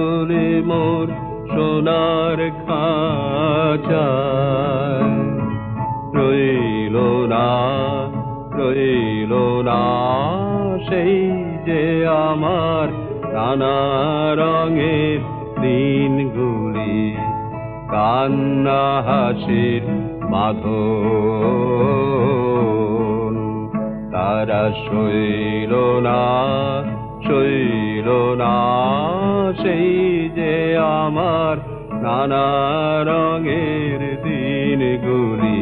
গুলি মোর সোনার খাঁচায় রইল না, রইল না সেই যে আমার নানা রঙের দিনগুলি, কান্না হাসির বাঁধন। তারা সইল না, সইল না সেই যে আমার নানা রঙের দিনগুলি।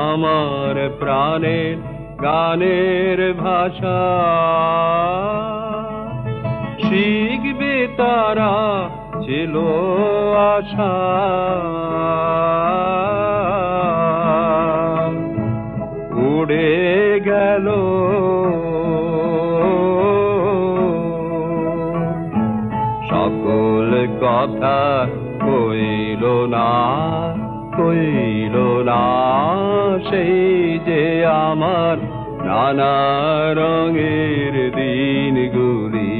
আমার প্রাণের গানের ভাষা শিখবে তারা ছিল আশা, উড়ে গেল সকল কথা, কইল না, কইল না সেই যে আমার নানা রঙের দিনগুলি।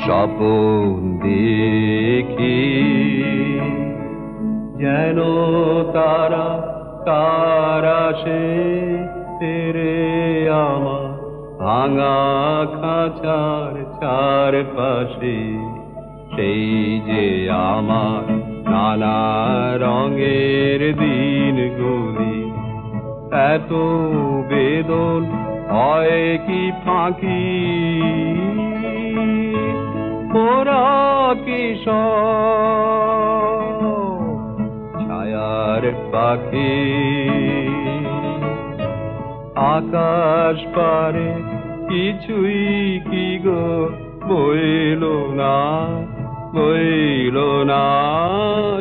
স্বপন দেখি যেন তারা তারা সে তেরে আমার ভাঙা খাঁচার চারপাশে, সেই যে আমার নানা রঙের দিনগুলি। এত বেদন হয় কি ফাঁকি, ওরা কি সব ছায়ার পাখি, আকাশ পারে কিছুই কি গো বইল না, বইল না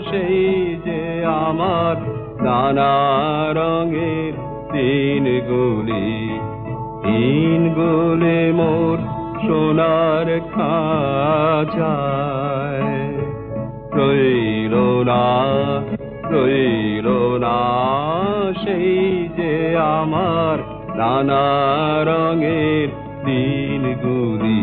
সেই যে আমার নানা রঙের দিনগুলি। দিনগুলি মোর সোনার খাঁচায় রইল না, রইল না সেই যে আমার নানা রঙের দিনগুলি।